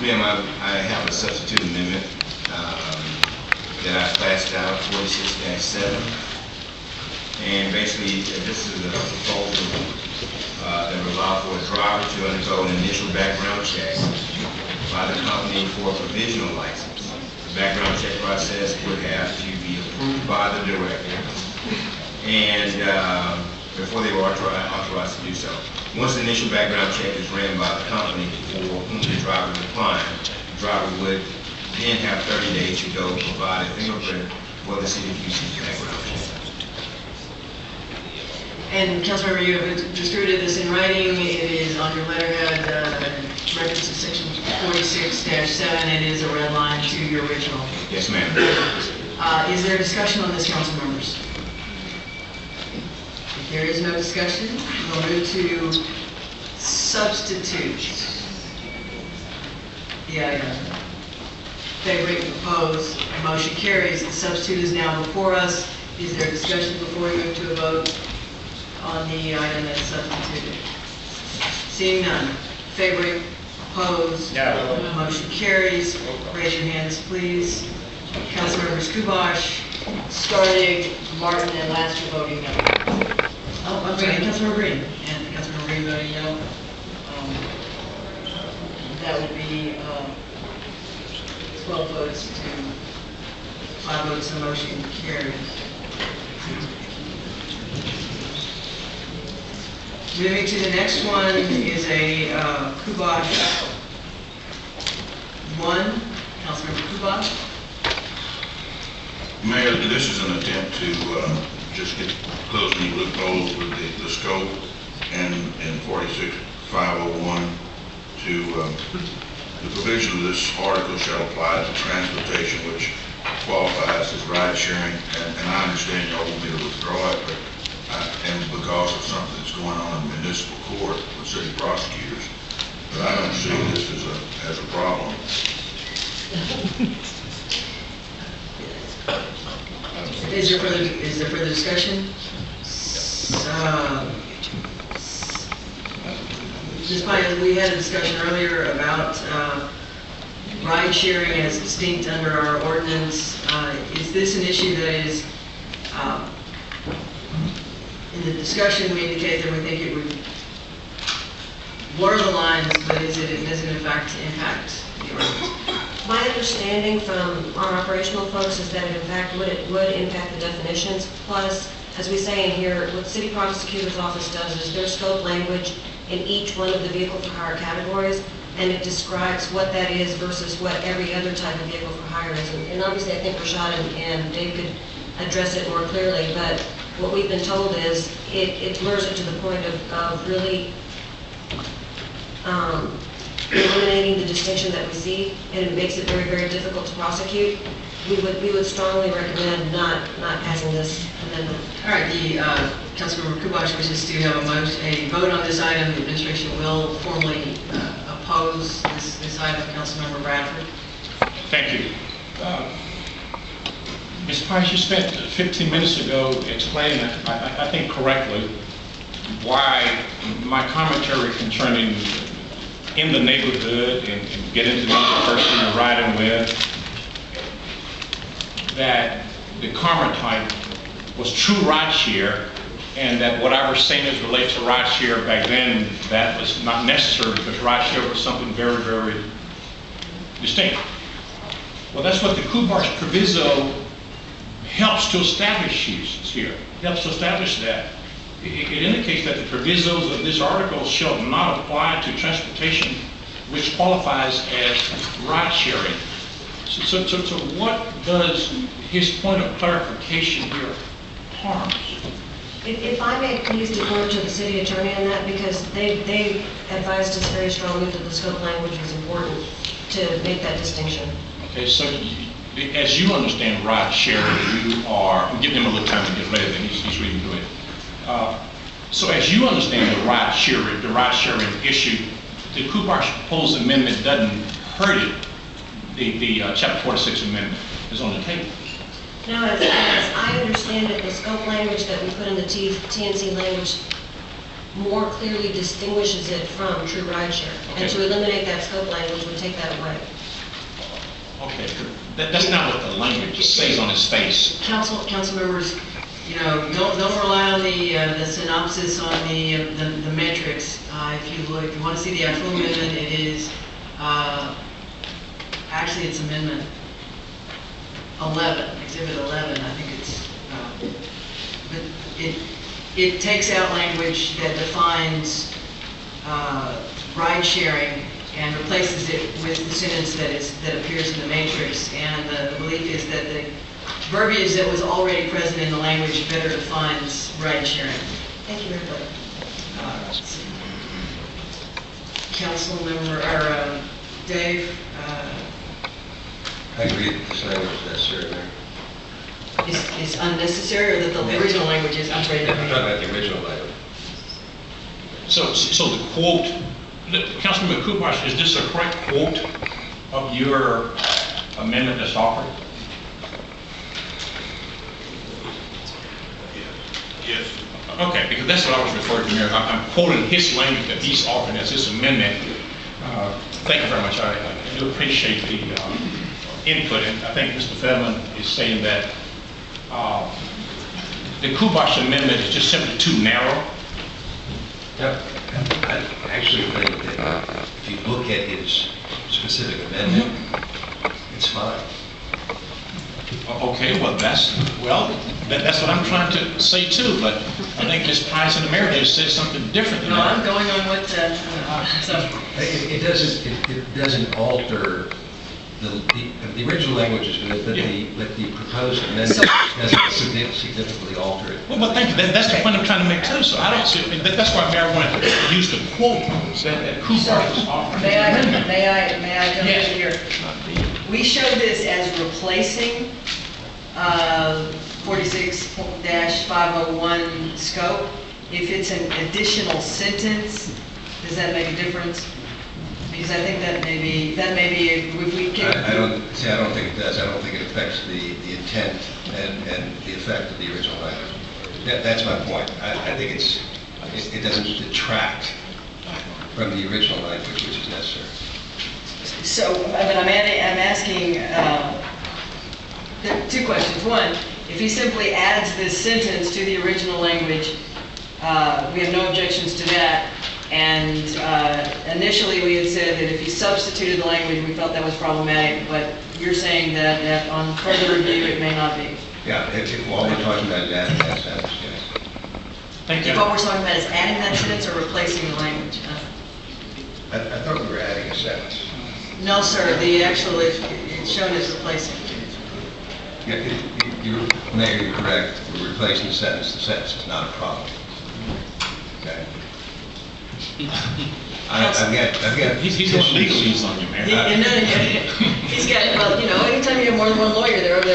Ma'am, I have a substitute amendment that I passed out, 46-7. And basically, this is a proposal that would allow for a driver to undergo an initial background check by the company for a provisional license. The background check process would have to be approved by the director and before they were authorized to do so. Once the initial background check is ran by the company for whom the driver is applying, the driver would then have 30 days to go provide a fingerprint for the city of Houston's background check. And Councilmember, you have distributed this in writing. It is on your letterhead, reference to section 46-7. It is a red line to your original. Yes, ma'am. Is there a discussion on this, council members? If there is no discussion, we'll move to substitute. Favor proposed. Motion carries. The substitute is now before us. Is there a discussion before we move to a vote on the item that's substituted? Seeing none. Favoring, opposed, no. Motion carries. Raise your hands, please. Councilmembers Kubash, Stardig, Martin, and Laster voting no. Oh, I'm sorry, Councilmember Green. And Councilmember Green voting no. That would be 12 votes to 5 votes, the motion carries. Moving to the next one is a Kubash 1. Councilmember Kubash. Mayor, this is an attempt to just close any loopholes with the scope and in 46-501 to the provision of this article shall apply to transportation which qualifies as ride sharing, and I understand y'all want me to withdraw it, but and because of something that's going on in municipal court with city prosecutors, but I don't see this as a problem. Is there further discussion? We had a discussion earlier about ride sharing as distinct under our ordinance. Is this an issue that is, in the discussion we indicated that we think it would blur the lines, but does it in fact impact the ordinance? My understanding from our operational folks is that it in fact would impact the definitions. Plus, as we say in here, what the city prosecutor's office does is their scope language in each one of the vehicle for hire categories, and it describes what that is versus what every other type of vehicle for hire is. And obviously I think Rashad and Dave could address it more clearly, but what we've been told is it blurs it to the point of really eliminating the distinction that we see, and it makes it very, very difficult to prosecute. We would strongly recommend not passing this amendment. All right, the Councilmember Kubash wishes to have a vote on this item. The administration will formally oppose this item. Councilmember Bradford. Thank you. Ms. Price, you spent 15 minutes ago explaining, I think correctly, why my commentary concerning in the neighborhood and getting to know the person you're riding with, that the Karma type was true ride share, and that what I was saying as relates to ride share back then, that was not necessary because ride share was something very, very distinct. Well, that's what the Kubash proviso helps to establish here. Helps to establish that. It indicates that the provisos of this article shall not apply to transportation which qualifies as ride sharing. So what does his point of clarification here harm? If I may please defer to the city attorney on that, because they advised us very strongly that the scope language was important to make that distinction. Okay, so as you understand ride sharing, you are, give him a little time to get ready, then he's reading through it. So as you understand the ride sharing issue, the Kubash proposed amendment doesn't hurt it. The Chapter 46 amendment is on the table. Now, as I understand it, the scope language that we put in the TNC language more clearly distinguishes it from true rideshare. And Okay. to eliminate that scope language would take that away. Okay, that's not what the language says on its face. Council members, you know, don't rely on the synopsis on the metrics. If you want to see the actual amendment, it is, actually it's amendment 11, exhibit 11, I think it's, but it takes out language that defines ride sharing and replaces it with the sentence that appears in the matrix. And the belief is that the verbiage that was already present in the language better defines ride sharing. Thank you, everybody. Council member, or Dave, I agree that this language is necessary there. is unnecessary, or that the original language is, I'm sorry, I'm talking about the original language. So the quote, Councilman Kubash, is this a correct quote of your amendment that's offered? Yes. Okay, because that's what I was referring to here. I'm quoting his language that he's offered as his amendment. Thank you very much. I do appreciate the input, and I think Mr. Feldman is saying that the Kubash amendment is just simply too narrow. Yep. I actually think that if you look at his specific amendment, it's fine. Okay, well, that's what I'm trying to say too, but I think Ms. Pius and the mayor have said something different than no, I'm that. going on what, so, It doesn't alter, the original language is good, but the proposed amendment doesn't significantly alter it. Well, thank you. That's the point I'm trying to make too, so I don't see, that's why Mayor wanted to use the quote that Kubash was offering. may I jump in here? We show this as replacing 46-501 scope. If it's an additional sentence, does that make a difference? Because I think that may be if we can. I don't think it does. I don't think it affects the intent and the effect of the original language. That's my point. I think it doesn't detract from the original language, which is necessary. So, but I'm asking there are two questions. One, if he simply adds this sentence to the original language, we have no objections to that. And initially we had said that if he substituted the language, we felt that was problematic, but you're saying that on further review, it may not be. Yeah, if all we're talking about is adding that sentence, yes. Thank you. If what we're talking about is adding that sentence or replacing the language? I thought we were adding a sentence. No, sir, the actual, it's shown as replacing. Yeah, Mayor, you're correct. We're replacing the sentence. The sentence is not a problem. Okay. I've got. He's doing legalese on you, Mayor. He's got, well, you know, anytime you have more than one lawyer, they're arguing.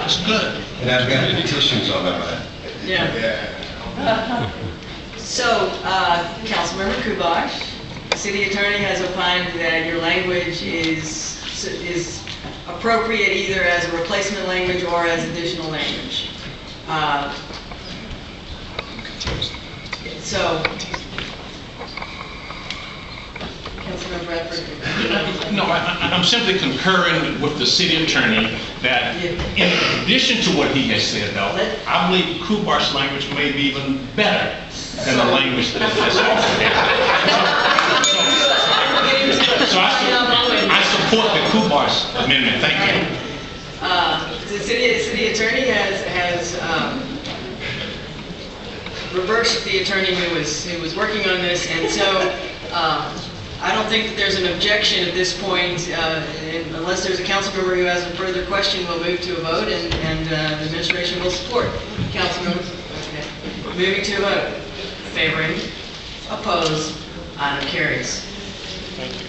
It's good. And I've got petitions on my mind. Yeah. So, Councilmember Kubash, city attorney has opined that your language is appropriate either as a replacement language or as additional language. So, Councilmember Bradford. No, I'm simply concurring with the city attorney that in addition to what he has said, though, I believe Kubash's language may be even better than the language that is offered here. So I support the Kubash amendment. Thank you. The city attorney has reversed the attorney who was working on this, and so I don't think that there's an objection at this point, and unless there's a council member who has a further question, we'll move to a vote, and the administration will support. Council members, okay. Moving to a vote. Favoring, opposed, item carries. Thank you.